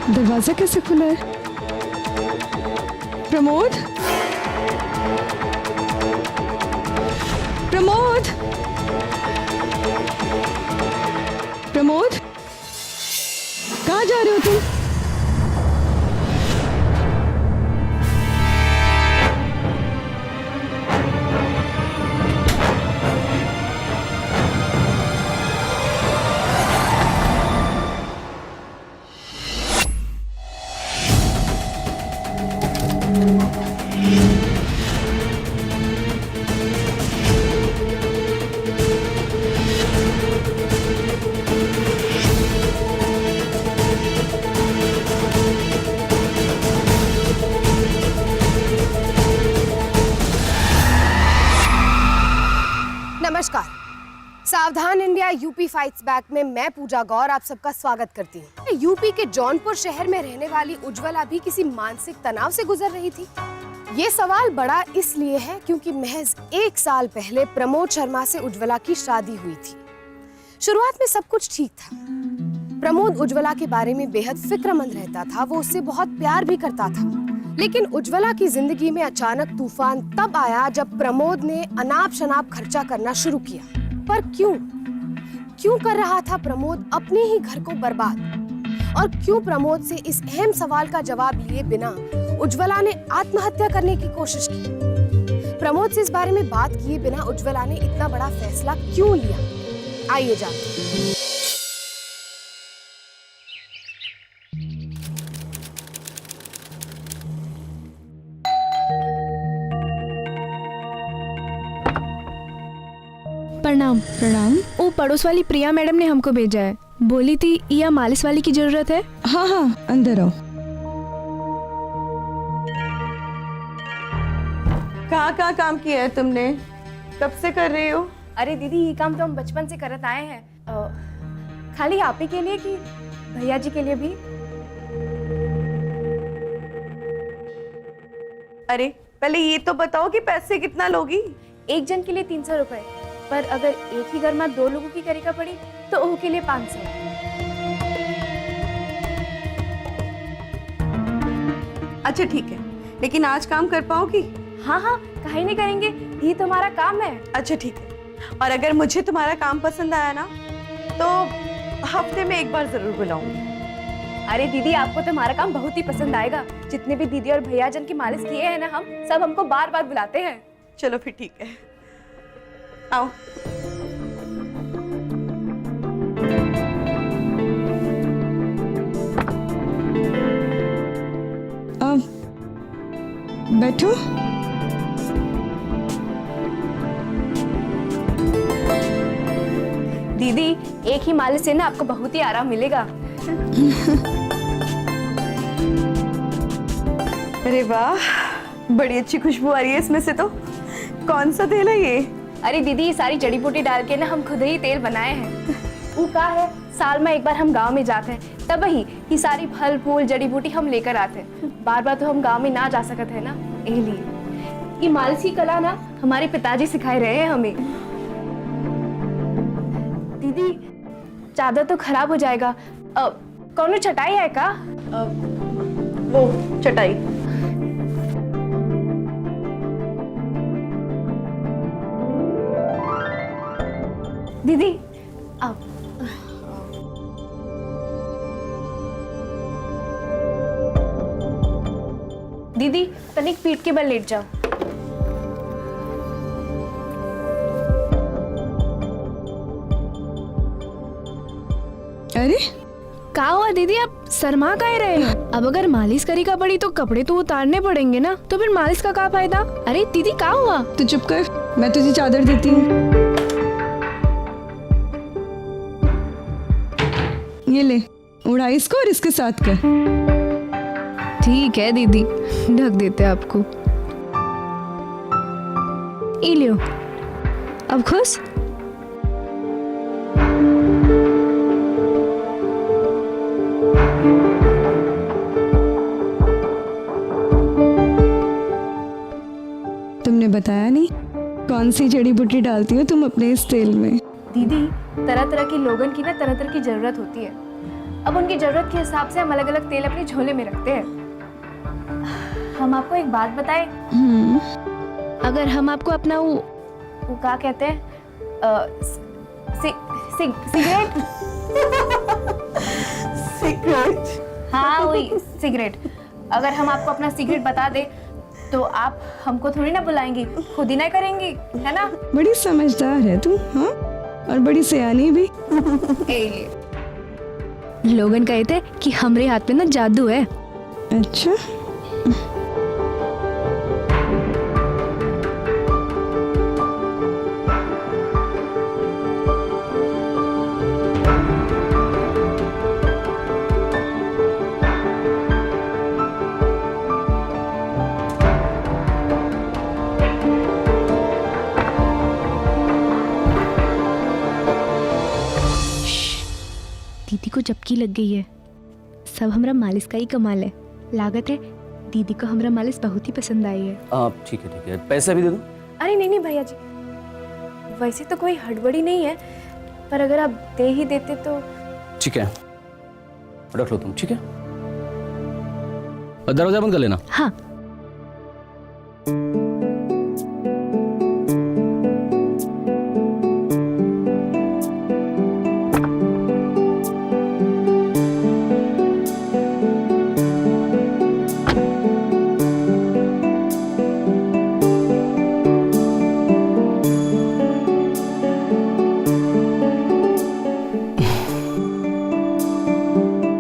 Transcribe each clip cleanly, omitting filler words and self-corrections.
दरवाजा कैसे खुला है? प्रमोद, प्रमोद, प्रमोद, कहाँ जा रहे हो तुम? नमस्कार, सावधान इंडिया यूपी फाइट्स बैक में मैं पूजा गौर आप सबका स्वागत करती हूँ। यूपी के जौनपुर शहर में रहने वाली उज्ज्वला भी किसी मानसिक तनाव से गुजर रही थी। ये सवाल बड़ा इसलिए है क्योंकि महज 1 साल पहले प्रमोद शर्मा से उज्ज्वला की शादी हुई थी। शुरुआत में सब कुछ ठीक था। प्रमोद उज्ज्वला के बारे में बेहद फिक्रमंद रहता था, वो उससे बहुत प्यार भी करता था। लेकिन उज्ज्वला की जिंदगी में अचानक तूफान तब आया जब प्रमोद ने अनाप शनाप खर्चा करना शुरू किया। पर क्यों कर रहा था प्रमोद अपने ही घर को बर्बाद? और क्यों प्रमोद से इस अहम सवाल का जवाब लिए बिना उज्ज्वला ने आत्महत्या करने की कोशिश की? प्रमोद से इस बारे में बात किए बिना उज्ज्वला ने इतना बड़ा फैसला क्यों लिया? आइए जानते हैं। प्रणाम। प्रणाम। वो पड़ोस वाली प्रिया मैडम ने हमको भेजा है, बोली थी या मालिश वाली की जरूरत है। हाँ हाँ, अंदर आओ। कहाँ काम किया है तुमने? कब से कर रही हो? अरे दीदी, ये काम तो हम बचपन से करत आए हैं। खाली आप ही के लिए कि भैया जी के लिए भी? अरे पहले ये तो बताओ कि पैसे कितना लोगी? एक जन के लिए 300 रुपए, पर अगर एक ही घर में 2 लोगों की करेगा पड़ी तो ओह के लिए 500। अच्छा ठीक है, लेकिन आज काम कर पाओगी? हाँ हाँ, काहे नहीं करेंगे, ये तो हमारा काम है। अच्छा ठीक है, और अगर मुझे तुम्हारा काम पसंद आया ना तो हफ्ते में 1 बार जरूर बुलाऊंगी। अरे दीदी, आपको तो हमारा काम बहुत ही पसंद आएगा। जितने भी दीदी और भैया जन की मालिश किए हैं ना, हम सब हमको बार बार बुलाते हैं। चलो फिर ठीक है, आओ। बैठो। दीदी, एक ही मालिश से ना आपको बहुत ही आराम मिलेगा। अरे वाह, बड़ी अच्छी खुशबू आ रही है इसमें से तो। कौन सा तेल है ये? अरे दीदी, ये सारी जड़ी बूटी डाल के ना हम खुद ही तेल बनाए हैं। वो का है, साल में 1 बार हम गांव में जाते हैं, तब ही ये सारी फल फूल जड़ी बूटी हम लेकर आते हैं। बार बार तो हम गांव में ना जा सकते हैं ना, इसलिए ये मालिश की कला ना हमारे पिताजी सिखाए रहे हैं हमें। दीदी, चादर तो खराब हो जाएगा, कौन चटाई है का? वो चटाई। दीदी अब दीदी, तनिक पीठ के बल लेट जाओ। अरे का हुआ दीदी, आप शर्मा काहे रहे हो? अब अगर मालिश करेगा पड़ी तो कपड़े तो उतारने पड़ेंगे ना, तो फिर मालिश का क्या फायदा? अरे दीदी, का हुआ? तू चुप कर, मैं तुझे चादर देती हूँ। ये ले, उड़ा इसको और इसके साथ कर। ठीक है दीदी, ढक देते आपको। ये लियो, अब खुश? तुमने बताया नहीं कौन सी जड़ी बूटी डालती हो तुम अपने इस तेल में? दीदी, तरह तरह के लोगन की ना तरह तरह की जरूरत होती है। अब उनकी जरूरत के हिसाब से हम अलग अलग तेल अपने झोले में रखते हैं। हम आपको एक बात बताएं, अगर हम आपको अपना वो क्या कहते हैं, सिगरेट। सीक्रेट। हाँ वही सिगरेट। अगर हम आपको अपना सीक्रेट बता दे तो आप हमको थोड़ी ना बुलाएंगी, खुद ही ना करेंगी, है ना? बड़ी समझदार है तू, हाँ, और बड़ी सयानी भी। लोगन कहते कि हमरे हाथ में ना जादू है। अच्छा, दीदी को झपकी लग गई है। सब हमरा मालिश का ही कमाल है। लागत है दीदी को हमरा मालिश बहुत ही पसंद आई है। ठीक है, पैसा भी दे दो। अरे नहीं नहीं भैया जी, वैसे तो कोई हड़बड़ी नहीं है, पर अगर आप दे ही देते तो। ठीक है, रख लो तुम, ठीक है? और दरवाजा बंद कर लेना। हाँ।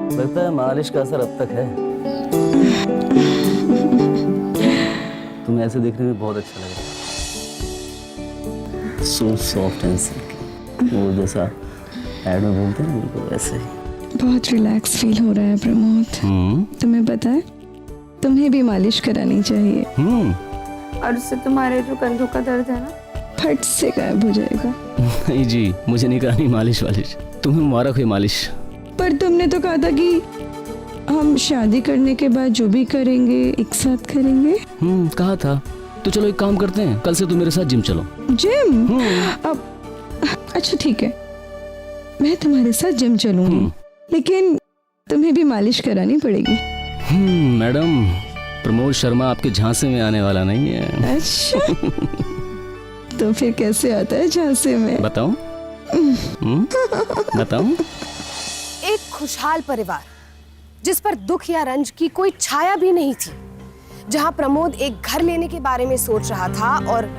लगता है मालिश का असर अब तक है। तुम्हें ऐसे देखने में बहुत अच्छा लग रहा है। सो सॉफ्ट एंड सिल्की, वो जैसा ऐड में बोलते हैं बिल्कुल वैसे ही। बहुत रिलैक्स फील हो रहा है प्रमोद। तुम्हें पता है, तुम्हें भी मालिश करानी चाहिए। और उससे तुम्हारे जो कंधों का दर्द है ना, फट से गायब हो जाएगा। नहीं जी, मुझे नहीं करानी मालिश वालिश। तुम्हें मुबारक हुई मालिश। पर तुमने तो कहा था कि हम शादी करने के बाद जो भी करेंगे एक साथ करेंगे। कहा था। तो चलो एक काम करते हैं, कल से तुम मेरे साथ जिम चलो। जिम? अब अच्छा ठीक है, मैं तुम्हारे साथ जिम चलूंगी, लेकिन तुम्हें भी मालिश करानी पड़ेगी। मैडम, प्रमोद शर्मा आपके झांसे में आने वाला नहीं है। अच्छा तो फिर कैसे आता है झांसे में? बताऊं? बताऊं? एक खुशहाल परिवार जिस पर दुख या रंज की कोई छाया भी नहीं थी, जहां प्रमोद एक घर लेने के बारे में सोच रहा था और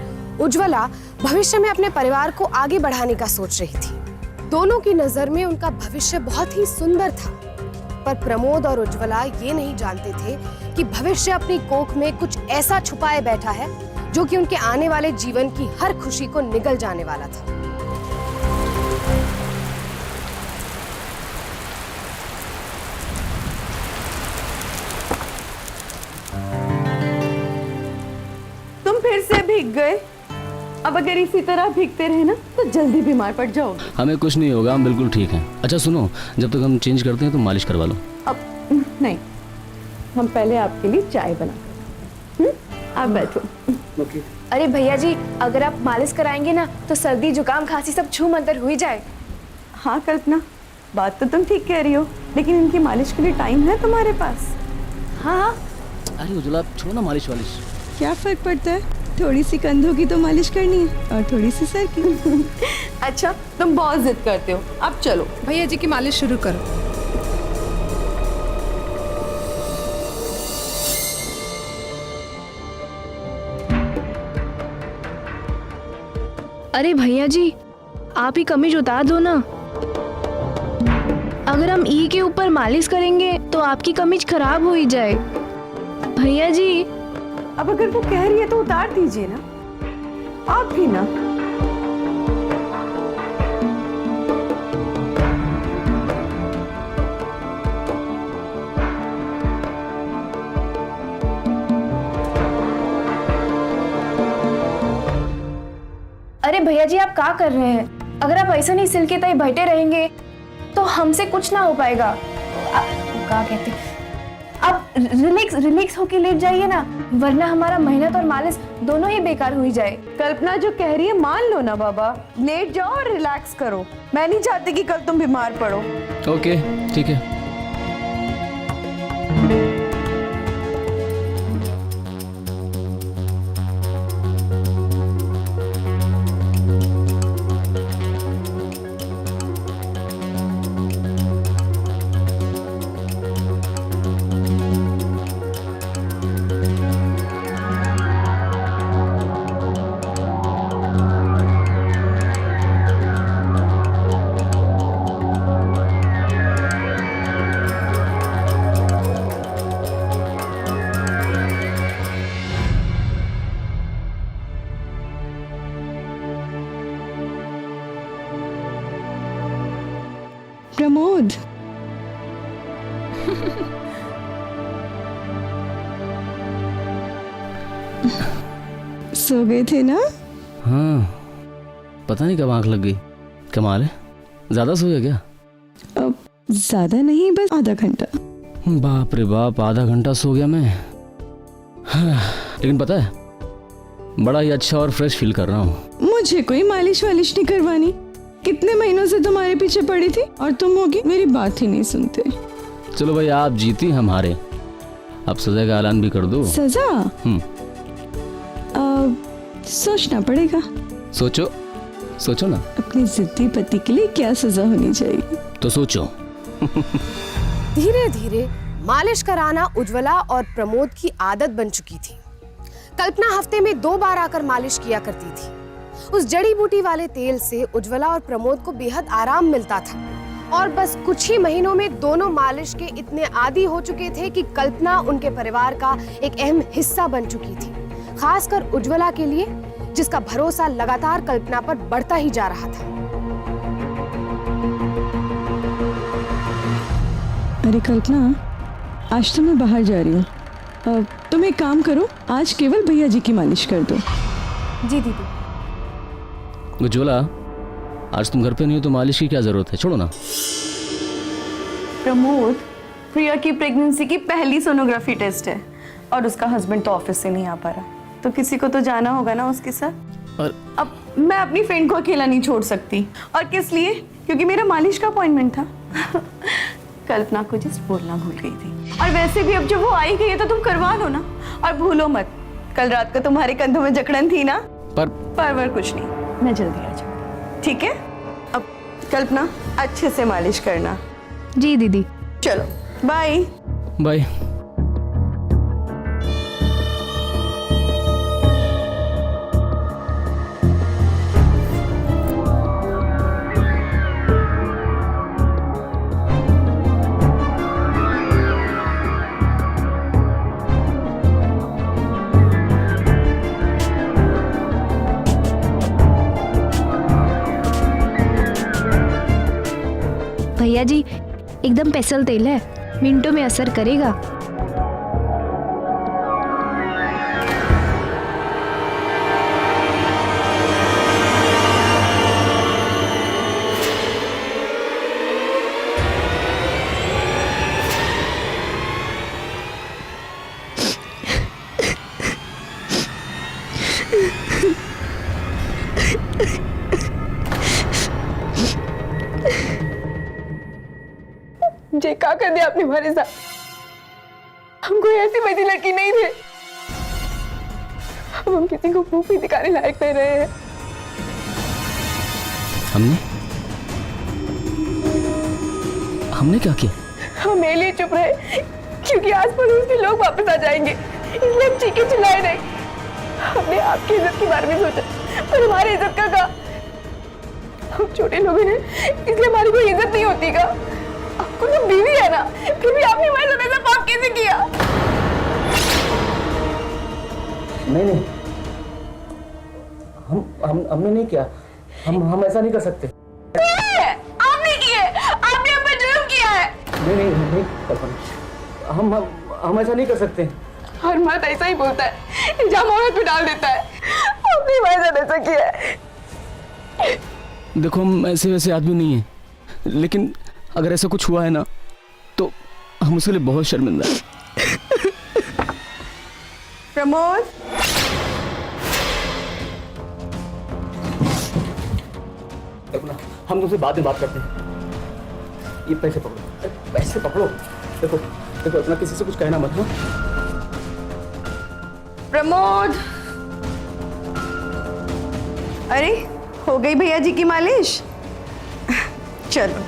उज्ज्वला भविष्य में अपने परिवार को आगे बढ़ाने का सोच रही थी। दोनों की नजर में उनका भविष्य बहुत ही सुंदर था, पर प्रमोद और उज्ज्वला ये नहीं जानते थे कि भविष्य अपनी कोख में कुछ ऐसा छुपाए बैठा है जो कि उनके आने वाले जीवन की हर खुशी को निगल जाने वाला था। तुम फिर से भीग गए। अब अगर इसी तरह भीगते रहे ना तो जल्दी बीमार पड़ जाओगे। हमें कुछ नहीं होगा, हम बिल्कुल ठीक हैं। अच्छा सुनो, जब तक हम चेंज करते हैं तो मालिश करवा लो। अब नहीं, हम पहले आपके लिए चाय बना। आप बैठो। अरे भैया जी, अगर आप मालिश कराएंगे ना तो सर्दी जुकाम खांसी सब छू मंतर हुई जाए। हाँ कल्पना, बात तो तुम ठीक कह रही हो, लेकिन इनकी मालिश के लिए टाइम है तुम्हारे पास? हाँ। अरे उज्ज्वला छोड़ो ना मालिश वालिश। क्या फर्क पड़ता है, थोड़ी सी कंधों की तो मालिश करनी है और थोड़ी सी सर की। अच्छा तुम बहुत जिद करते हो, अब चलो भैया जी की मालिश शुरू करो। अरे भैया जी, आप ही कमीज उतार दो ना। अगर हम ई के ऊपर मालिश करेंगे तो आपकी कमीज खराब हो ही जाए। भैया जी, अब अगर वो कह रही है तो उतार दीजिए ना, आप भी ना। अरे भैया जी, आप क्या कर रहे हैं? अगर आप ऐसा नहीं सिल के तय बैठे रहेंगे तो हमसे कुछ ना हो पाएगा। क्या कहते हैं, आप रिलैक्स होके लेट जाइए ना, वरना हमारा मेहनत और मालिश दोनों ही बेकार हुई जाए। कल्पना जो कह रही है मान लो ना बाबा, लेट जाओ और रिलैक्स करो। मैं नहीं चाहती कि कल तुम बीमार पड़ो। ओके ठीक है। सो गए थे ना? हाँ, पता नहीं कब आंख लग गई। कमाल है, ज्यादा सो गया क्या? अब ज्यादा नहीं, बस आधा घंटा। बाप रे बाप, आधा घंटा सो गया मैं। हाँ, लेकिन पता है, बड़ा ही अच्छा और फ्रेश फील कर रहा हूँ। मुझे कोई मालिश वालिश नहीं करवानी। कितने महीनों से तुम्हारे पीछे पड़ी थी और तुम होगी मेरी बात ही नहीं सुनते। चलो भाई, आप जीती, हम हारे। अब सजा का ऐलान भी कर दो। सजा? सोचना पड़ेगा। सोचो सोचो ना। अपने जिद्दी पति के लिए क्या सजा होनी चाहिए? तो सोचो। धीरे धीरे मालिश कराना उज्ज्वला और प्रमोद की आदत बन चुकी थी। कल्पना हफ्ते में 2 बार आकर मालिश किया करती थी। उस जड़ी बूटी वाले तेल से उज्ज्वला और प्रमोद को बेहद आराम मिलता था और बस कुछ ही महीनों में दोनों मालिश के इतने आदी हो चुके थे कि कल्पना उनके परिवार का एक अहम हिस्सा बन चुकी थी, खासकर उज्ज्वला के लिए, जिसका भरोसा लगातार कल्पना पर बढ़ता ही जा रहा था। अरे कल्पना, आज तो मैं बाहर जा रही हूँ। तुम एक काम करो, आज केवल भैया जी की मालिश कर दो। जी दीदी। उज्ज्वला, आज तुम घर पे नहीं हो तो मालिश की क्या जरूरत है, छोड़ो ना। प्रमोद, प्रिया की प्रेगनेंसी की पहली सोनोग्राफी टेस्ट है और उसका हस्बैंड तो ऑफिस से नहीं आ पा रहा, तो किसी को तो जाना होगा ना उसके साथ। और अब मैं अपनी फ्रेंड को अकेला नहीं छोड़ सकती। और किस लिए? क्योंकि मेरा मालिश का अपॉइंटमेंट था। कल्पना को जस्ट बोलना भूल गई थी। और वैसे भी अब जब वो आई गई है तो तुम करवा लो ना। और भूलो मत, कल रात को तुम्हारे कंधों में जकड़न थी ना। पर कुछ नहीं, मैं जल्दी आ जाऊंगी, ठीक है? अब कल्पना, अच्छे से मालिश करना। जी दीदी। चलो, बाय बाय। भैया जी, एकदम स्पेशल तेल है, मिनटों में असर करेगा। ये क्या कर दिया आपने हमारे साथ? हम कोई ऐसी वैसी लड़की नहीं थे। अब हम किसी को मुंह भी दिखाने लायक नहीं रहे हैं। हमने क्या किया? हम मेरे लिए चुप रहे क्योंकि आस पड़ोस के लोग वापस आ जाएंगे, इसलिए हम चीखे चिल्लाए नहीं। हमने आपकी इज्जत के बारे में सोचा, पर हमारी इज्जत का कहा? हम छोटे लोग हैं, इसलिए हमारी कोई इज्जत नहीं होती का? आपको तो बीवी है ना, फिर भी आपने हमारे साथ ऐसा पाप कैसे किया? नहीं, हमने नहीं किया। हम ऐसा नहीं कर सकते। आपने किए, आपने हम पर जुल्म किया है। नहीं कल्पना, हम ऐसा नहीं कर सकते। हर मर्द ऐसा ही बोलता है, इल्जाम औरत पे डाल देता है। आपने हमारे साथ ऐसा किया है। देखो, हम ऐसे वैसे आदमी नहीं है, लेकिन अगर ऐसा कुछ हुआ है ना तो हम उसके लिए बहुत शर्मिंदा हैं। प्रमोद, हम तुमसे बाद में बात करते हैं। ये पैसे पकड़ो, पैसे पकड़ो। देखो अपना किसी से कुछ कहना मत। हाँ, प्रमोद। अरे, हो गई भैया जी की मालिश? चलो।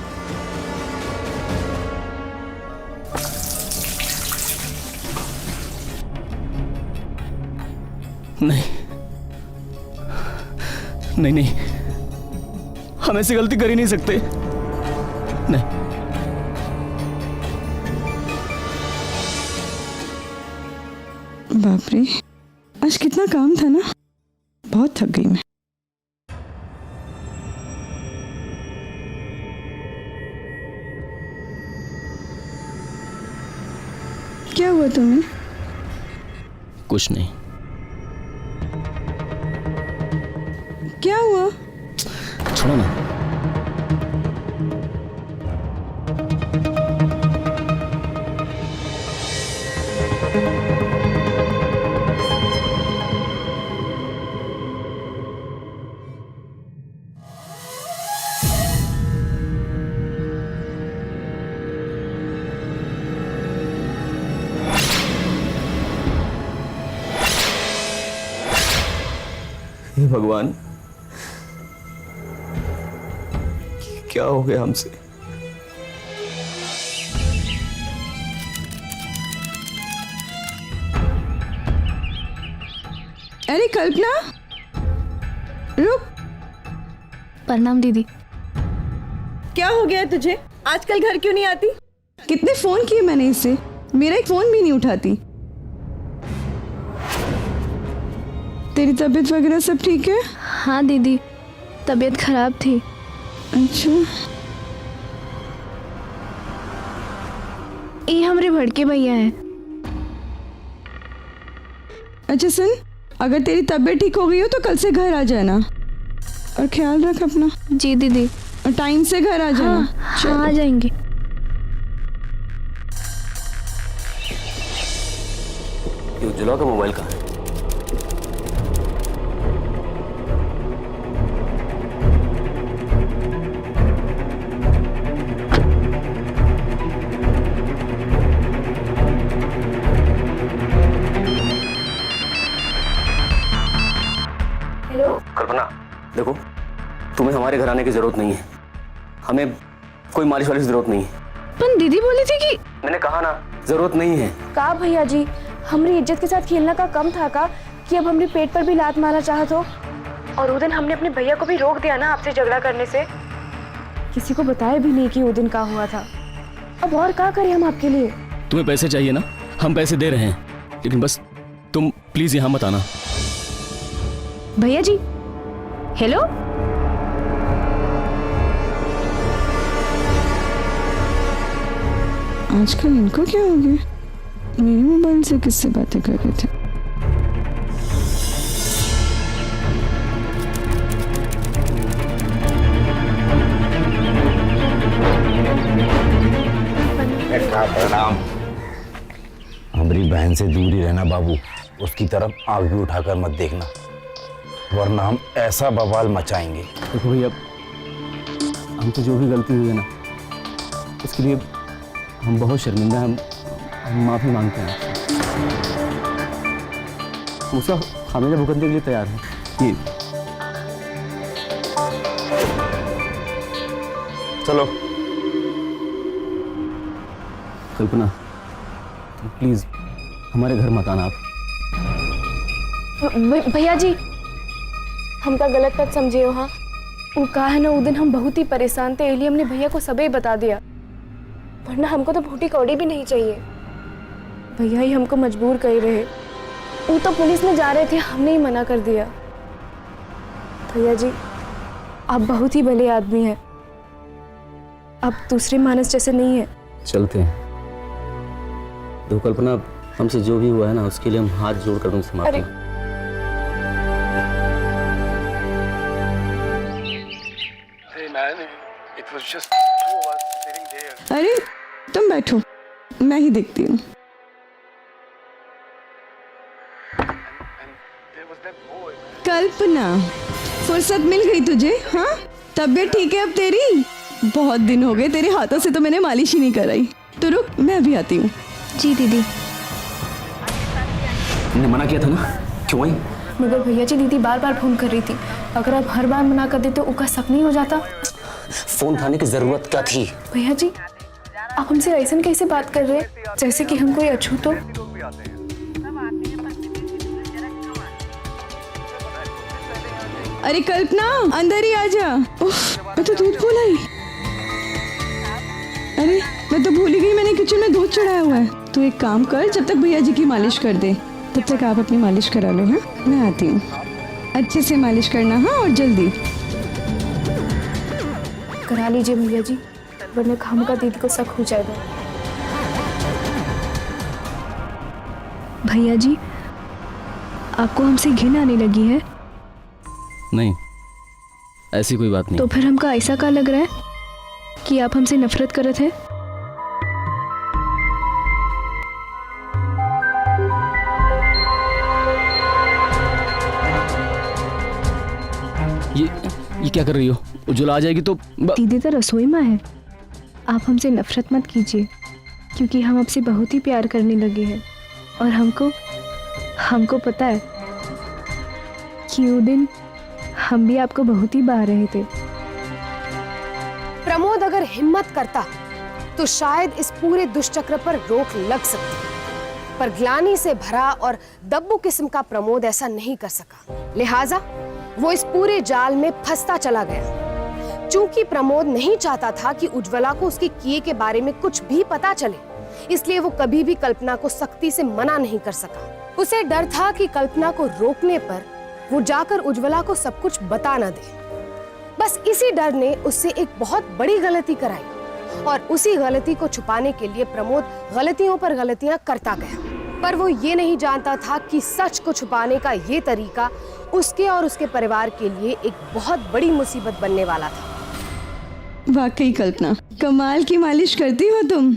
नहीं, हम ऐसी गलती कर ही नहीं सकते। नहीं। बाप रे, आज कितना काम था ना, बहुत थक गई मैं। क्या हुआ तुम्हें? कुछ नहीं। क्या हुआ? छोड़ो ना। हे भगवान, क्या हो गया हमसे? अरे कल्पना, रुक। प्रणाम दीदी। क्या हो गया है तुझे? आजकल घर क्यों नहीं आती? कितने फोन किए मैंने इसे, मेरा एक फोन भी नहीं उठाती। तेरी तबीयत वगैरह सब ठीक है? हाँ दीदी, तबीयत खराब थी। अच्छा, ये हमारे भड़के भैया हैं। अच्छा सुन, अगर तेरी तबीयत ठीक हो गई हो तो कल से घर आ जाना और ख्याल रख अपना। जी दीदी। और टाइम से घर आ जाना। हाँ आ जाएंगे। ये उज्ज्वला का मोबाइल कहाँ है? कल्पना, देखो, तुम्हें हमारे घर आने की जरूरत नहीं है। हमें कोई मालिश वाली जरूरत नहीं है। पर दीदी बोली थी कि मैंने कहा ना, जरूरत नहीं है। का भैया जी, हमारी इज्जत के साथ खेलना का कम था का कि अब हमारे पेट पर भी लात मारना चाहत हो? और वो दिन हमने अपने भैया को भी रोक दिया ना आपसे झगड़ा करने से। किसी को बताया भी नहीं कि वो दिन का हुआ था। अब और क्या करें हम आपके लिए? तुम्हें पैसे चाहिए ना, हम पैसे दे रहे हैं, लेकिन बस तुम प्लीज यहाँ मत आना। भैया जी, हेलो। आजकल इनको क्या हो गया? मेरे मोबाइल से किससे बातें कर रहे थे? प्रणाम। हमारी बहन से दूर ही रहना बाबू, उसकी तरफ आग भी उठाकर मत देखना, वरना हम ऐसा बवाल मचाएंगे। देखो भैया, हम तो जो भी गलती हुई है ना, उसके लिए हम बहुत शर्मिंदा हैं। हम माफ़ी मांगते हैं आपसे। मुझसे हमेशा भुगतने के लिए तैयार है। ये चलो। कल्पना, प्लीज हमारे घर मत आना आप। भैया जी, हमका गलत मत समझे हो। हाँ, वो कहा है ना, वो दिन हम बहुत ही परेशान थे, इसलिए हमने भैया को सबे बता दिया, वरना हमको तो फूटी कौड़ी भी नहीं चाहिए। भैया ही हमको मजबूर कर रहे। वो तो पुलिस में जा रहे थे, हमने ही मना कर दिया। भैया जी, आप बहुत ही भले आदमी हैं, आप दूसरे मानस जैसे नहीं है। चलते हैं। देखो कल्पना, हमसे जो भी हुआ है ना, उसके लिए हम हाथ जोड़कर तुमसे माफी अरे, अरे तुम बैठो, मैं ही देखती हूँ। कल्पना, फुर्सत मिल गई तुझे? हाँ, तबीयत ठीक है अब तेरी? बहुत दिन हो गए, तेरे हाथों से तो मैंने मालिश ही नहीं कराई। तो रुक, मैं अभी आती हूँ। जी दीदी। मैंने मना किया था ना, क्यों आई? मगर भैया जी, दीदी बार बार फोन कर रही थी। अगर आप हर बार मना कर देते तो उसका शक नहीं हो जाता? फोन उठाने की जरूरत क्या थी? भैया जी, आप हमसे ऐसे कैसे बात कर रहे हैं जैसे कि हम कोई अछूत हो? अरे कल्पना, अंदर ही आ जा। उफ, मैं तो दूध भूल आई। अरे मैं तो भूल ही गई, मैंने किचन में दूध चढ़ाया हुआ है। तू एक काम कर, जब तक भैया जी की मालिश कर दे, तब तक आप अपनी मालिश करा लो। हाँ, मैं आती हूँ। अच्छे से मालिश करना, हाँ, और जल्दी करा लीजिए भैया जी, वरना खामका दीदी को शक हो जाएगा। भैया जी, आपको हमसे घिन आने लगी है? नहीं, ऐसी कोई बात नहीं। तो फिर हमका ऐसा क्या लग रहा है कि आप हमसे नफरत करत है? ये क्या कर रही हो? उज्ज्वला आ जाएगी तो दीदी तो रसोई में है। आप हमसे नफरत मत कीजिए, क्योंकि हम आपसे बहुत ही प्यार करने लगे हैं। और हमको पता है कि वो दिन हम भी आपको बहुत ही बाह रहे थे। प्रमोद अगर हिम्मत करता तो शायद इस पूरे दुष्चक्र पर रोक लग सकती, पर ग्लानि से भरा और दब्बू किस्म का प्रमोद ऐसा नहीं कर सका। लिहाजा वो इस पूरे जाल में फंसता चला गया। चूंकि प्रमोद नहीं चाहता था कि उज्ज्वला को उसके किए के बारे में कुछ भी पता चले, इसलिए वो कभी भी कल्पना को सख्ती से मना नहीं कर सका। उसे डर था कि कल्पना को रोकने पर वो जाकर उज्ज्वला को सब कुछ बता न दे। बस इसी डर ने उससे एक बहुत बड़ी गलती कराई, और उसी गलती को छुपाने के लिए प्रमोद गलतियों पर गलतियां करता गया। पर वो ये नहीं जानता था कि सच को छुपाने का ये तरीका उसके और उसके परिवार के लिए एक बहुत बड़ी मुसीबत बनने वाला था। वाकई कल्पना, कमाल की मालिश करती हो तुम।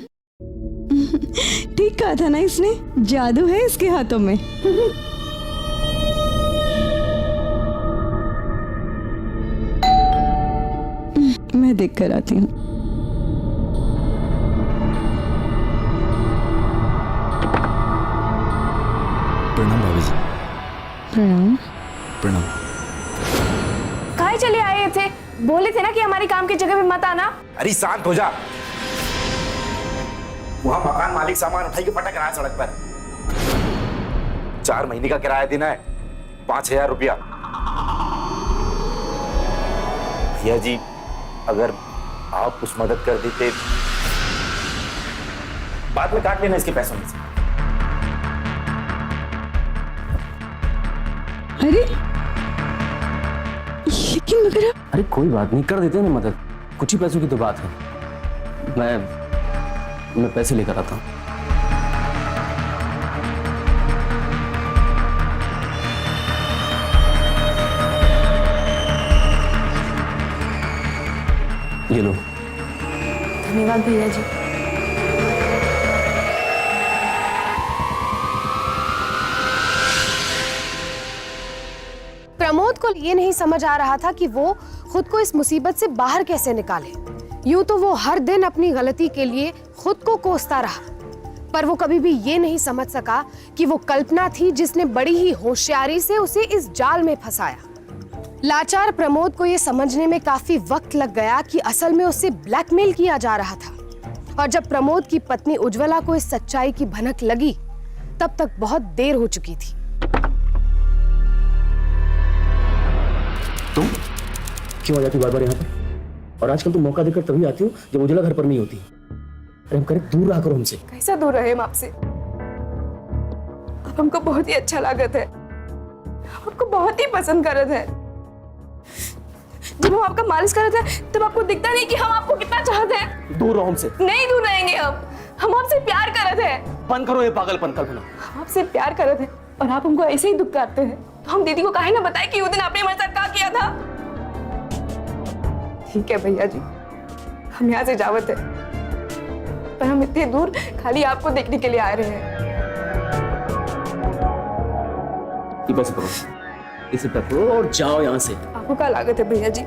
ठीक कहा था ना इसने, जादू है इसके हाथों में। मैं देख कर आती हूँ। प्रणाम भाभी जी। प्रणाम। प्रणाम। काहे चले आए थे? बोले थे ना कि हमारी काम की जगह पे मत आना। अरे शांत हो जा। वहां मकान मालिक सामान उठाई के पटक रहा है सड़क पर। 4 महीने का किराया देना है, 5000 रुपया। भैया जी, अगर आप कुछ मदद कर देते, बाद में काट लेना इसके पैसों में से। अरे लेकिन मगर अरे कोई बात नहीं, कर देते हैं ना मदद। कुछ ही पैसों की तो बात है। मैं पैसे लेकर आता हूँ। ये लो। धन्यवाद भैया जी। प्रमोद को ये नहीं समझ आ रहा था कि वो खुद को इस मुसीबत से बाहर कैसे निकाले। यूं तो वो हर दिन अपनी गलती के लिए खुद को कोसता रहा, पर वो कभी भी ये नहीं समझ सका कि वो कल्पना थी जिसने बड़ी ही होशियारी से उसे इस जाल में फंसाया। लाचार प्रमोद को ये समझने में काफी वक्त लग गया कि असल में उससे ब्लैकमेल किया जा रहा था, और जब प्रमोद की पत्नी उज्ज्वला को इस सच्चाई की भनक लगी, तब तक बहुत देर हो चुकी थी। तुम क्यों आ जाती बार बार यहाँ पर? और आजकल तुम मौका देकर तभी आती हो जब उज्ज्वला घर पर नहीं होती। अरे हम करें दूर रहा करो हमसे। कैसा दूर रहे हम आपसे? आप हमको बहुत ही अच्छा लागत है, आपको बहुत ही पसंद करत है। जब हम आपका मालिश करते हैं तब आपको दिखता नहीं कि हम आपको कितना चाहते हैं। दूर रहो हमसे। नहीं दूर रहेंगे हम आपसे प्यार करते हैं। बंद करो ये पागलपन कल्पना। हम आपसे प्यार करते हैं और आप हमको ऐसे ही दुख करते हैं। तो हम दीदी को काहे ना बताए कि उस दिन आपने हमारे साथ क्या किया था। ठीक है भैया जी, हम यहाँ से जावत है, पर हम इतने दूर खाली आपको देखने के लिए आ रहे हैं। ये बस करो, इसे पकड़ो और जाओ यहाँ से। आपको क्या लागत है भैया जी?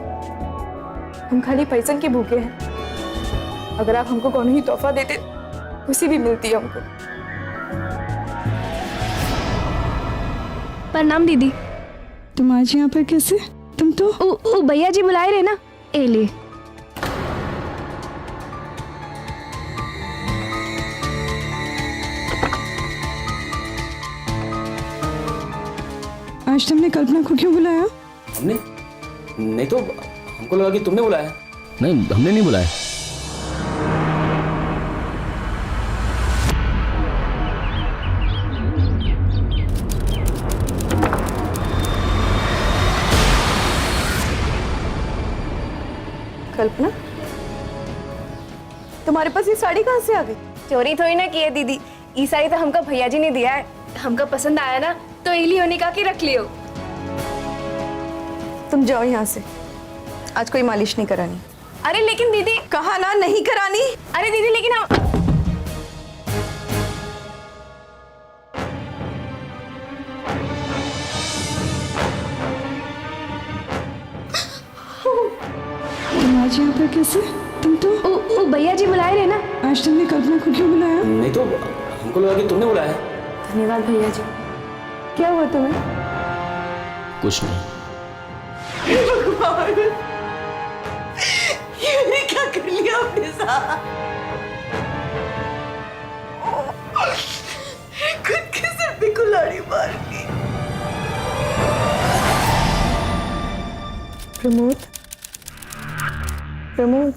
हम खाली पैसन के भूखे हैं। अगर आप हमको कौन ही तोहफा देते, उसी भी मिलती है हमको। प्रणाम दीदी। तुम आज यहाँ पर कैसे? तुम तो ओ भैया जी बुलाए रहे ना, ए ले। आज तुमने कल्पना को क्यों बुलाया? हमने नहीं तो हमको लगा कि तुमने बुलाया। नहीं, हमने नहीं बुलाया। कल्पना, तुम्हारे पास ये साड़ी कहाँ से आ गई? चोरी थोड़ी ना की है दीदी, ये साड़ी तो हमको भैया जी ने दिया है। हमको पसंद आया ना तो इली होने का कि रख लियो। तुम जाओ यहाँ से, आज कोई मालिश नहीं करानी। अरे लेकिन दीदी, कहा ना नहीं करानी। अरे दीदी लेकिन हम तुम आज यहाँ पर कैसे? तुम तो ओ भैया जी बुलाए रहे ना। आज तुमने कल्पना को क्यों बुलाया? नहीं तो हमको लगा कि तुमने बुलाया है। धन्यवाद भैया जी। क्या हुआ तुम्हें? कुछ नहीं। ये क्या कर लिया अपने साथ? खुद के सर पे कुल्हाड़ी मार दी। प्रमोद, प्रमोद,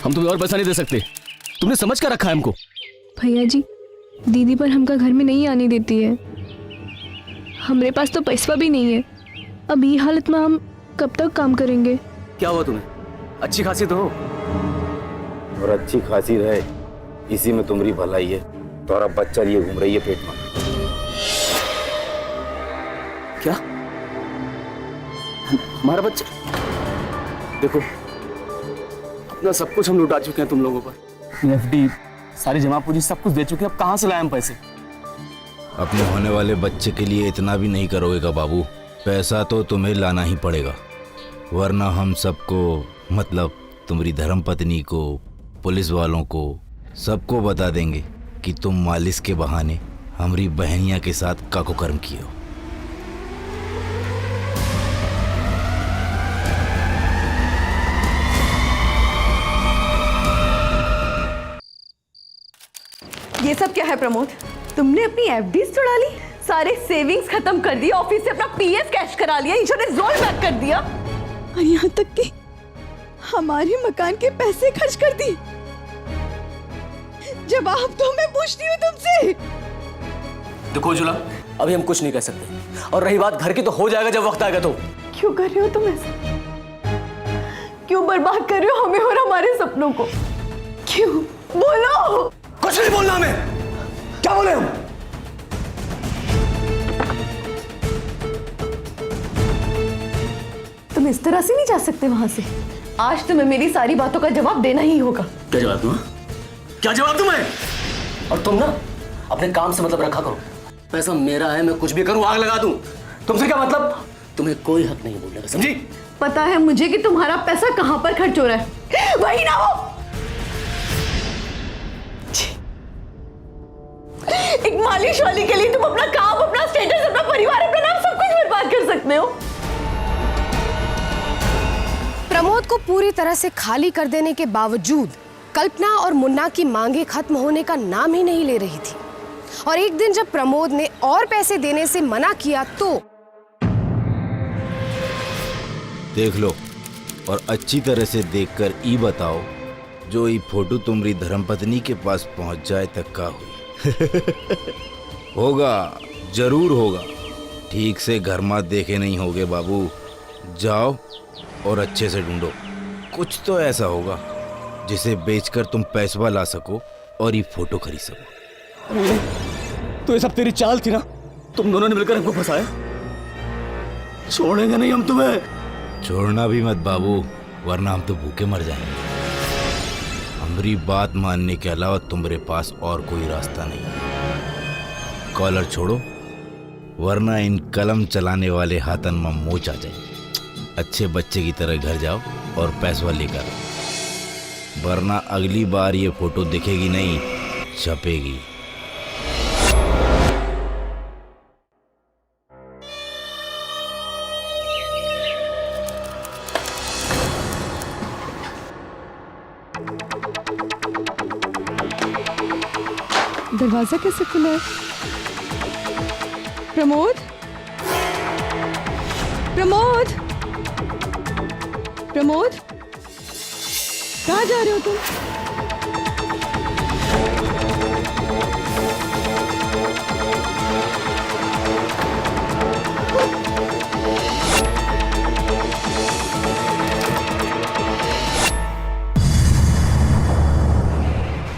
हम तुम्हें और पैसा नहीं दे सकते। तुमने समझ कर रखा है हमको। भैया जी, दीदी पर हमका घर में नहीं आने देती है। हमारे पास तो पैसा भी नहीं है। अब ये हालत में हम कब तक काम करेंगे? क्या हुआ तुम्हें? अच्छी खासी तो हो। और अच्छी खासी रहे, इसी में तुम्हारी भलाई है। तुम्हारा बच्चा लिए घूम रही है पेट में। क्या? हमारा बच्चा? देखो, अपना सब कुछ हम लुटा चुके हैं तुम लोगों पर। एफडी, सारी जमा पूंजी सब कुछ दे चुके हैं। अब कहाँ से लाए हम पैसे? अपने होने वाले बच्चे के लिए इतना भी नहीं करोगे बाबू। पैसा तो तुम्हें लाना ही पड़ेगा, वरना हम सबको, मतलब तुम्हारी धर्मपत्नी को, पुलिस वालों को, सबको बता देंगे कि तुम मालिश के बहाने हमारी बहनिया के साथ काकुकर्म किए हो। ये सब क्या है प्रमोद? तुमने अपनी एफडीज छुड़ा ली, सारे सेविंग्स खत्म कर दिए, ऑफिस से अपना पीएफ कैश करा लिया, इंश्योरेंस रोल बैक कर दिया, और यहाँ तक कि हमारे मकान के पैसे खर्च कर दी। जवाब तो मैं पूछती हूँ तुमसे। देखो जुला, अभी हम कुछ नहीं कह सकते। और रही बात घर की, तो हो जाएगा जब वक्त आएगा। तो क्यों कर रहे हो तुम ऐसा? क्यों बर्बाद कर रहे हो हमें और हमारे सपनों को? क्यों? बोलो। कुछ नहीं बोलना हमें। क्या बोले हम? तुम इस तरह से नहीं जा सकते वहां से। आज तुम्हें मेरी सारी बातों का जवाब देना ही होगा। क्या जवाब दूं? क्या जवाब दूं मैं? और तुम ना अपने काम से मतलब रखा करो। पैसा मेरा है, मैं कुछ भी करूं, आग लगा दूं। तुमसे क्या मतलब? तुम्हें कोई हक नहीं बोलने का, समझी? पता है मुझे कि तुम्हारा पैसा कहां पर खर्च हो रहा है। वही ना हो, एक मालिश वाली के लिए तुम अपना काम, अपना स्टेटस, अपना परिवार, अपना नाम, सब कुछ बर्बाद कर सकते हो। प्रमोद को पूरी तरह से खाली कर देने के बावजूद कल्पना और मुन्ना की मांगे खत्म होने का नाम ही नहीं ले रही थी। और एक दिन जब प्रमोद ने और पैसे देने से मना किया तो देख लो और अच्छी तरह से देखकर ई बताओ, जो ये फोटो तुम्हारी धर्मपत्नी के पास पहुंच जाए तक का हुई। होगा, जरूर होगा। ठीक से घर मत देखे नहीं होगे बाबू। जाओ और अच्छे से ढूंढो। कुछ तो ऐसा होगा जिसे बेचकर तुम पैसा ला सको और ये फोटो खरीद सको। तो ये सब तेरी चाल थी ना? तुम दोनों ने मिलकर हमको फंसाया। छोड़ेंगे नहीं हम तुम्हें। छोड़ना भी मत बाबू, वरना हम तो भूखे मर जाएंगे। हमारी बात मानने के अलावा तुम्हारे पास और कोई रास्ता नहीं। कॉलर छोड़ो, वरना इन कलम चलाने वाले हाथन में मोच आ जाए। अच्छे बच्चे की तरह घर जाओ और पैसा लेकर, वरना अगली बार ये फोटो दिखेगी नहीं, छपेगी। दरवाजा कैसे खुला है? प्रमोद, प्रमोद, प्रमोद, कहाँ जा रहे हो तुम?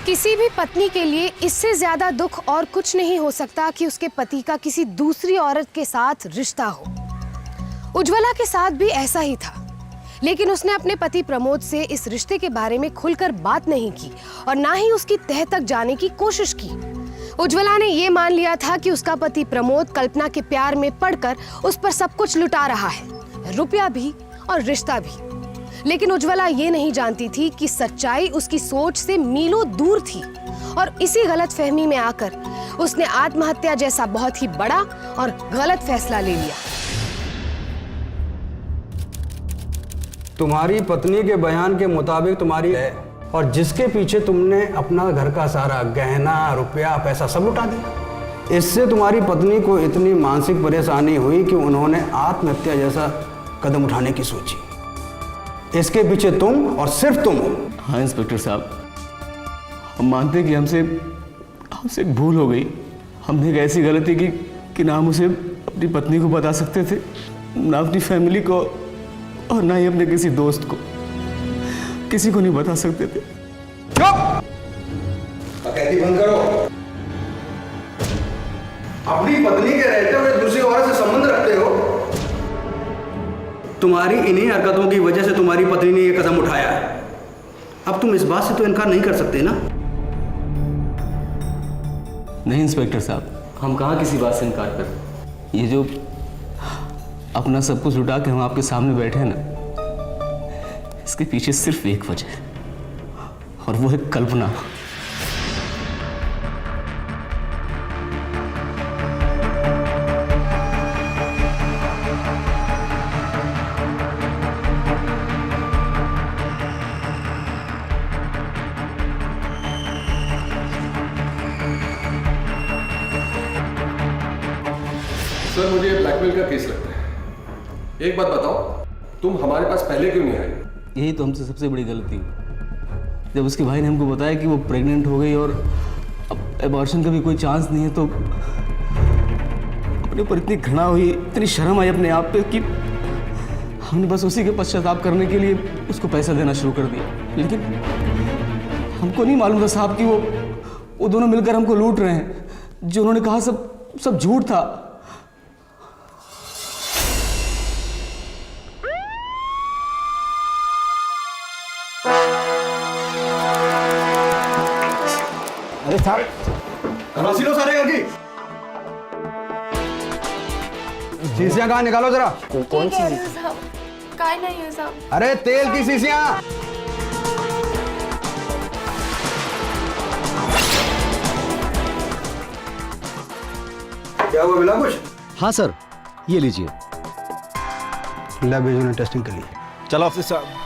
किसी भी पत्नी के लिए इससे ज्यादा दुख और कुछ नहीं हो सकता कि उसके पति का किसी दूसरी औरत के साथ रिश्ता हो। उज्ज्वला के साथ भी ऐसा ही था, लेकिन उसने अपने पति प्रमोद से इस रिश्ते के बारे में खुलकर बात नहीं की और ना ही उसकी तह तक जाने की कोशिश की। उज्ज्वला ने ये मान लिया था कि उसका पति प्रमोद कल्पना के प्यार में पड़कर उस पर सब कुछ लुटा रहा है, रुपया भी और रिश्ता भी। लेकिन उज्ज्वला ये नहीं जानती थी कि सच्चाई उसकी सोच से मीलों दूर थी और इसी गलतफहमी में आकर उसने आत्महत्या जैसा बहुत ही बड़ा और गलत फैसला ले लिया। तुम्हारी पत्नी के बयान के मुताबिक तुम्हारी है और जिसके पीछे तुमने अपना घर का सारा गहना, रुपया, पैसा सब लुटा दिया। इससे तुम्हारी पत्नी को इतनी मानसिक परेशानी हुई कि उन्होंने आत्महत्या जैसा कदम उठाने की सोची। इसके पीछे तुम और सिर्फ तुम हो। हाँ इंस्पेक्टर साहब, हम मानते हैं कि हमसे एक भूल हो गई। हमने एक ऐसी गलती की कि ना हम उसे अपनी पत्नी को बता सकते थे, ना अपनी फैमिली को और ना ही अपने किसी दोस्त को, किसी को नहीं बता सकते थे। चुप! कहती बंद करो। अपनी पत्नी के रहते हुए दूसरी औरत से संबंध रखते हो। तुम्हारी इन्हीं हरकतों की वजह से तुम्हारी पत्नी ने यह कदम उठाया है। अब तुम इस बात से तो इनकार नहीं कर सकते ना? नहीं इंस्पेक्टर साहब, हम कहाँ किसी बात से इनकार कर। ये जो अपना सब कुछ लुटा के हम आपके सामने बैठे हैं ना, इसके पीछे सिर्फ एक वजह है और वो है कल्पना। सर मुझे ब्लैकमेल का केस लगता है। एक बात बताओ, तुम हमारे पास पहले क्यों नहीं आए? यही तो हमसे सबसे बड़ी गलती हुई। जब उसके भाई ने हमको बताया कि वो प्रेग्नेंट हो गई और अब एबॉर्शन का भी कोई चांस नहीं है, तो अपने ऊपर इतनी घृणा हुई, इतनी शर्म आई अपने आप पे कि हमने बस उसी के पश्चाताप करने के लिए उसको पैसा देना शुरू कर दिया। लेकिन हमको नहीं मालूम था साहब कि वो दोनों मिलकर हमको लूट रहे हैं। जो उन्होंने कहा सब झूठ था। अरे साहब, तलाशी लो सारे घर की। शीशियां कहाँ निकालो जरा। कौन सी साहब? काय नहीं है साहब। अरे तेल की शीशियां। क्या हुआ, मिला कुछ? हाँ सर, ये लीजिए। लैब भेजो ना टेस्टिंग के लिए। चलो ऑफिस साहब।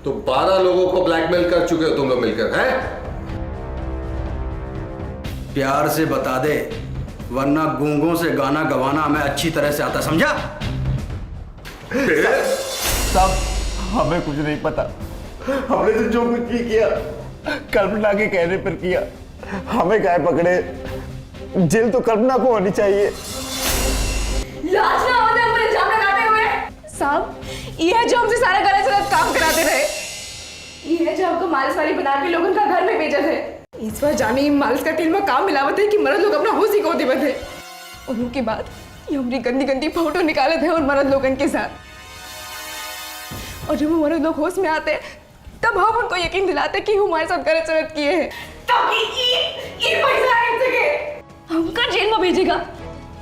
तो 12 लोगों को ब्लैकमेल कर चुके हो तुम लोग मिलकर, हैं? प्यार से बता दे, वरना गूंगों से गाना गवाना हमें अच्छी तरह से आता, समझा? साहब, हमें कुछ नहीं पता। हमने तो जो कुछ भी किया कल्पना के कहने पर किया। हमें क्या पकड़े, जेल तो कल्पना को होनी चाहिए। लाज ना होते हम पर इल्जाम लगाते हुए। साहब, ये है जो हमसे सारा गलत काम कराते रहे। ये है जो हमको मालिश वाली बना के लोगों का घर में भेजे थे। इस बार जानी मालिश का तेल में काम मिलावत है कि मर्द लोग अपना होश ही खो देवत है। और उनके बाद ये हमारी गंदी गंदी फोटो निकाले थे और मर्द लोगन के साथ। और जब वो मर्द लोग होश में आते तब हम उनको यकीन दिलाते कि हमारे साथ गलत किए हैं। हमका जेल में भेजेगा।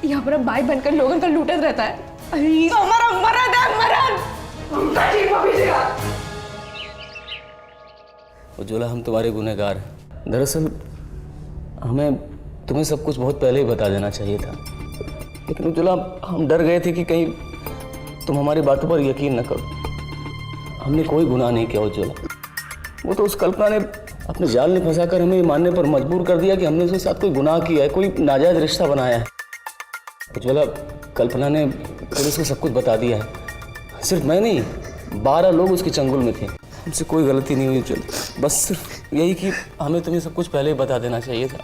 ये हमारा भाई बनकर लोगन का लूटत रहता है। अरे तो हमारा मर्द है, मर्द हमका जेल में भेजेगा। उज्ज्वला, हम तुम्हारे गुनहगार हैं। दरअसल हमें तुम्हें सब कुछ बहुत पहले ही बता देना चाहिए था, लेकिन उज्ज्वला हम डर गए थे कि कहीं तुम हमारी बातों पर यकीन न करो। हमने कोई गुनाह नहीं किया उज्ज्वला, वो तो उस कल्पना ने अपने जाल में फंसाकर हमें मानने पर मजबूर कर दिया कि हमने उसके साथ कोई गुनाह किया है, कोई नाजायज रिश्ता बनाया है। उज्ज्वला कल्पना ने पुलिस को सब कुछ बता दिया है। सिर्फ मैं नहीं, 12 लोग उसके चंगुल में थे। हमसे कोई गलती नहीं हुई उज्ज्वला, बस सिर्फ यही कि हमें तुम्हें सब कुछ पहले ही बता देना चाहिए था।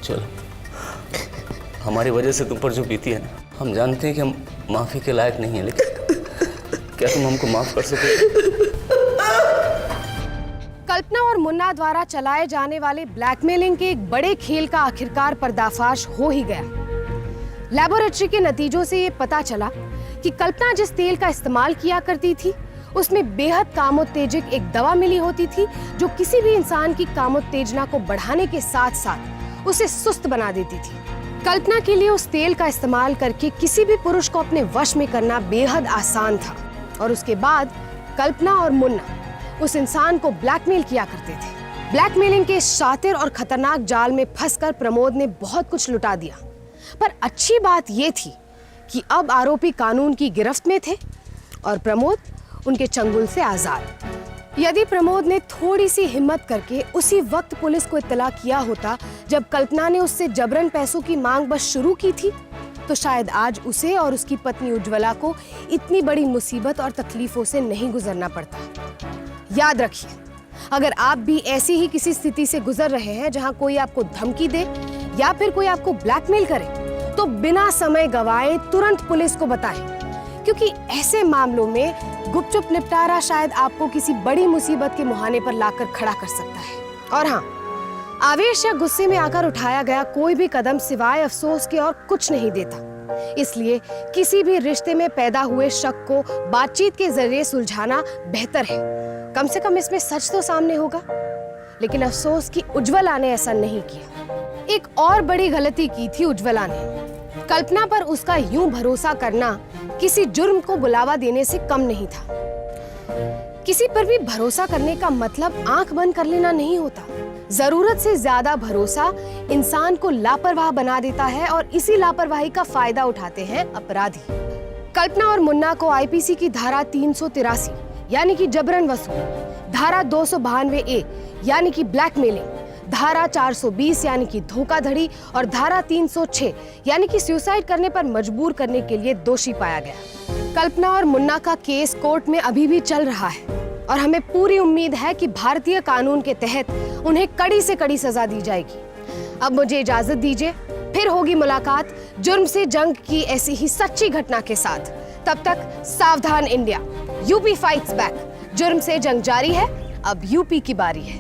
चलो, हमारी वजह से तुम पर जो बीती है ना, हम जानते हैं कि हम माफी के लायक नहीं है, लेकिन क्या तुम हमको माफ कर सकोगे? कल्पना और मुन्ना द्वारा चलाए जाने वाले ब्लैकमेलिंग के एक बड़े खेल का आखिरकार पर्दाफाश हो ही गया। लैबोरेटरी के नतीजों से ये पता चला कि कल्पना जिस तेल का इस्तेमाल किया करती थी उसमें बेहद कामोत्तेजक एक दवा मिली होती थी जो किसी भी इंसान की कामोत्तेजना को बढ़ाने के साथ साथ उसे सुस्त बना देती थी। कल्पना के लिए उस तेल का इस्तेमाल करके किसी भी पुरुष को अपने वश में करना बेहद आसान था और उसके बाद कल्पना और मुन्ना उस इंसान को ब्लैकमेल किया करते थे। ब्लैकमेलिंग के शातिर और खतरनाक जाल में फंसकर प्रमोद ने बहुत कुछ लुटा दिया, पर अच्छी बात यह थी कि अब आरोपी कानून की गिरफ्त में थे और प्रमोद उनके चंगुल से आजाद। यदि प्रमोद ने थोड़ी सी हिम्मत करके उसी वक्त पुलिस को इत्तला किया होता जब कल्पना ने उससे जबरन पैसों की मांग बस शुरू की थी, तो शायद आज उसे और उसकी पत्नी उज्ज्वला को इतनी बड़ी मुसीबत और तकलीफों से नहीं गुजरना पड़ता। याद रखिए, अगर आप भी ऐसी ही किसी स्थिति से गुजर रहे हैं जहां कोई आपको धमकी दे या फिर कोई आपको ब्लैकमेल करे, तो बिना समय गवाए तुरंत पुलिस को बताएं, क्योंकि ऐसे मामलों में गुपचुप निपटारा शायद आपको किसी बड़ी मुसीबत के मुहाने पर लाकर खड़ा कर सकता है। और हाँ, आवेश या गुस्से में आकर उठाया गया कोई भी कदम सिवाय अफसोस के और कुछ नहीं देता। इसलिए किसी भी रिश्ते में पैदा हुए शक को बातचीत के जरिए सुलझाना बेहतर है। कम से कम इसमें सच तो सामने होगा। लेकिन अफसोस कि उज्ज्वला ने ऐसा नहीं किया। एक और बड़ी गलती की थी उज्ज्वला ने। कल्पना पर उसका यूं भरोसा करना किसी जुर्म को बुलावा देने से कम नहीं था। किसी पर भी भरोसा करने का मतलब आंख बंद कर लेना नहीं होता। जरूरत से ज्यादा भरोसा इंसान को लापरवाह बना देता है और इसी लापरवाही का फायदा उठाते हैं अपराधी। कल्पना और मुन्ना को आईपीसी की धारा 383 यानी कि जबरन वसूली, धारा 292A यानी कि ब्लैकमेलिंग, धारा 420 यानी कि धोखाधड़ी और धारा 306 यानी कि सुसाइड करने पर मजबूर करने के लिए दोषी पाया गया। कल्पना और मुन्ना का केस कोर्ट में अभी भी चल रहा है और हमें पूरी उम्मीद है कि भारतीय कानून के तहत उन्हें कड़ी से कड़ी सजा दी जाएगी। अब मुझे इजाजत दीजिए, फिर होगी मुलाकात जुर्म से जंग की ऐसी ही सच्ची घटना के साथ। तब तक सावधान इंडिया, यूपी फाइट्स बैक। जुर्म से जंग जारी है, अब यूपी की बारी है।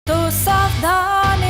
तो सावधान